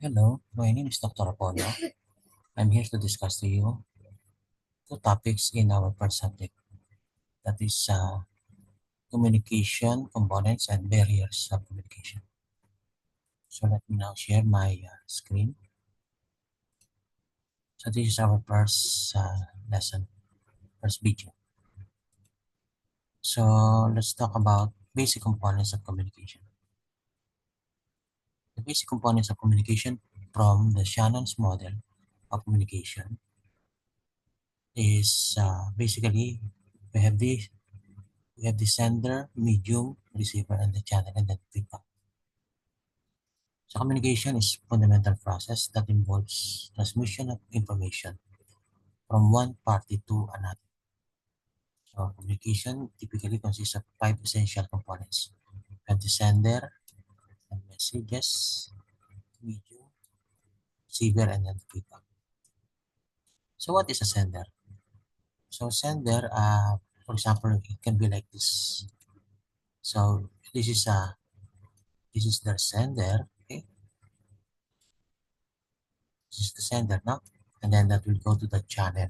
Hello, my name is Dr. Apollo. I'm here to discuss to you two topics in our first subject, that is communication components and barriers of communication. So let me now share my screen. So this is our first lesson, first video. So let's talk about basic components of communication. The basic components of communication from the Shannon's model of communication is basically we have the sender, medium, receiver, and the channel, and then feedback. So communication is fundamental process that involves transmission of information from one party to another. So communication typically consists of five essential components. We have the sender, and messages, medium, receiver, and then feedback. So what is a sender? So sender, for example, it can be like this. So this is the sender, okay? This is the sender now, and then that will go to the channel.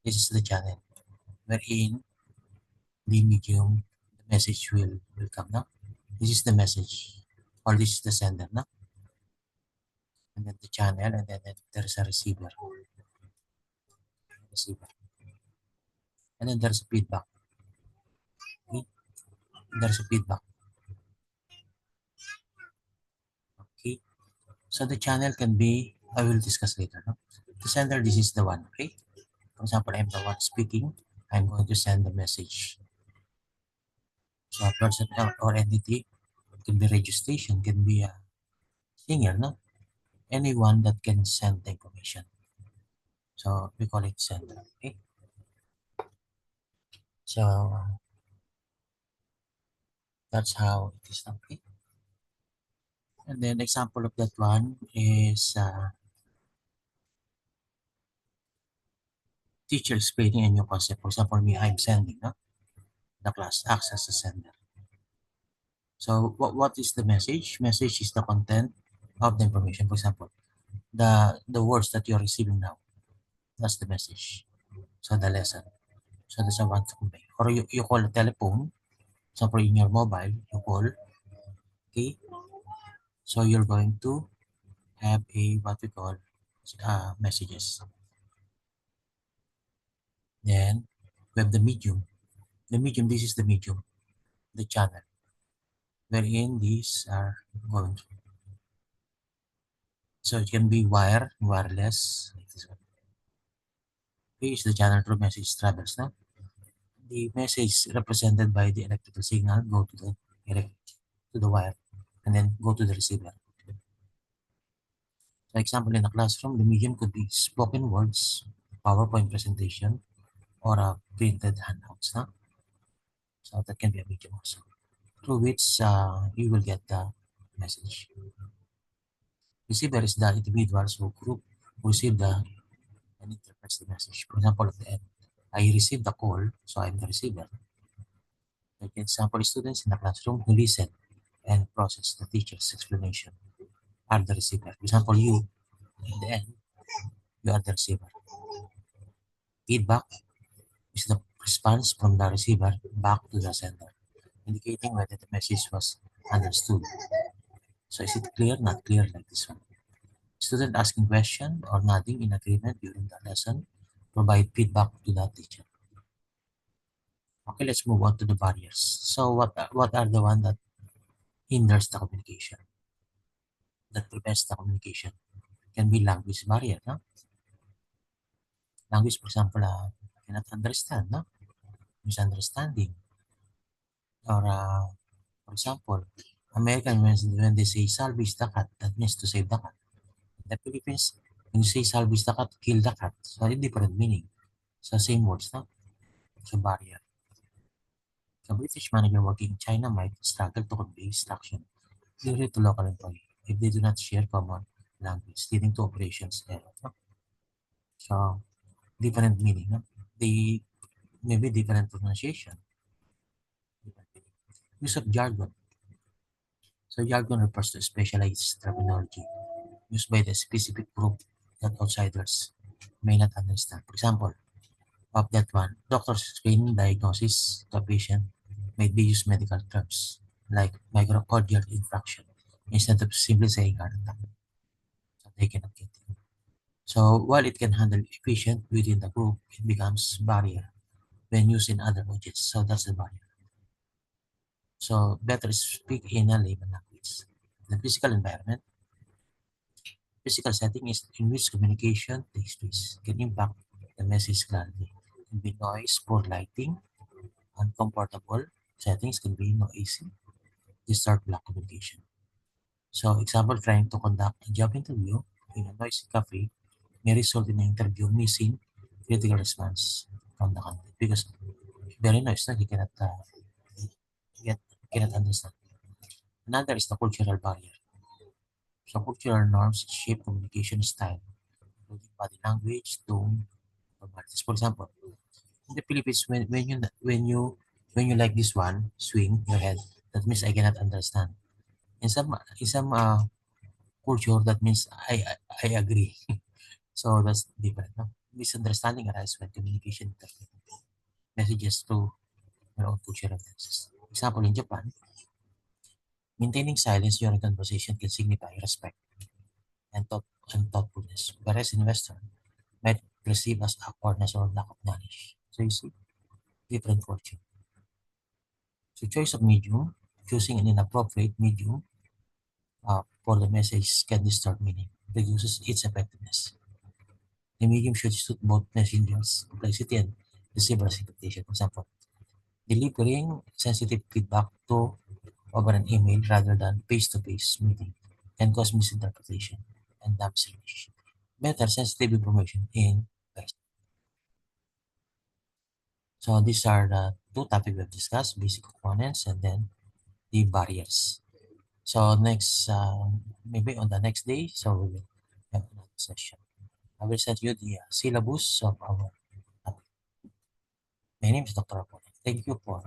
This is the channel wherein the medium, the message will come now. This is the message, or this is the sender now, and then the channel, and then there's a receiver, and then there's a feedback. Okay? There's a feedback. Okay, so the channel can be, I will discuss later. No? The sender, this is the one. Okay, for example, I'm the one speaking. I'm going to send the message. So a person or entity, can be radio station, can be a singer, no? Anyone that can send the information. So we call it sender. Okay. So that's how it is. Okay. And then example of that one is teacher explaining a new concept. For example, me, I'm sending, no? The class acts as a sender. So what is the message? Message is the content of the information. For example, the words that you're receiving now. That's the message. So the lesson. So that's what I want to convey. Or you call a telephone. For example, in your mobile, you call. Okay. So you're going to have a what we call messages. Then we have the medium. The medium, this is the medium, the channel, wherein these are going to. So it can be wire, wireless, like this one. Here is the channel through message travels now. The message represented by the electrical signal go to the wire and then go to the receiver. For example, in a classroom, the medium could be spoken words, PowerPoint presentation, or a printed handouts. Huh? So that can be a medium also, through which you will get the message. Receiver is the individuals who group who receive the and interprets the message. For example, at the end, I received the call, so I'm the receiver. Like example, students in the classroom who listen and process the teacher's explanation are the receiver. For example, you, in the end, you are the receiver. Feedback is the response from the receiver back to the sender, indicating whether the message was understood. So is it clear? Not clear like this one. Student asking question or nodding in agreement during the lesson provide feedback to the teacher. Okay, let's move on to the barriers. So what are the one that hinders the communication, that prevents the communication? Can be language barrier, no? Language, for example, cannot understand, no? Misunderstanding. Or, for example, American, when they say salvage the cat, that means to save the cat. In the Philippines, when you say salvage the cat, kill the cat. So, a different meaning. So, same words, no? So, barrier. A British manager working in China might struggle to convey instruction clearly to local employees if they do not share common language, leading to operations error. No? So, different meaning. No? They maybe different pronunciation. Different meaning. Use of jargon. So, jargon refers to specialized terminology used by the specific group that outsiders may not understand. For example, of that one, doctors explain diagnosis to a patient may be use medical terms like microcardial infarction instead of simply saying heart attack, so they cannot get it. So while it can handle efficient within the group, it becomes barrier when used in other audience. So that's the barrier. So better speak in a layman language. The physical environment, physical setting is in which communication takes place can impact the message clarity. It can be noise, poor lighting, uncomfortable settings can be noisy, distort black communication. So example, trying to conduct a job interview in a noisy cafe may result in the interview missing critical response from the candidate because very noisy, he cannot get cannot understand. Another is the cultural barrier. So cultural norms shape communication style, including body language, tone, formalities. For example, in the Philippines, when you like this one, swing your head. That means I cannot understand. In some culture, that means I agree. So that's different. No? Misunderstanding arises when communication interprets messages through your own cultural lenses. Example, in Japan, maintaining silence during conversation can signify respect and, thought, and thoughtfulness, whereas in Western, might perceive as awkwardness or lack of knowledge. So you see, different culture. So choice of medium, choosing an inappropriate medium for the message can distort meaning, reduces its effectiveness. The medium should suit both messengers' complexity and receiver's expectation. For example, delivering sensitive feedback to over an email rather than face-to-face meeting can cause misinterpretation and damage relationship. Better sensitive information in person. So these are the two topics we've discussed, basic components and then the barriers. So next, maybe on the next day, so we will have another session. I will send you the syllabus of our topic. My name is Dr. Apollo. Thank you for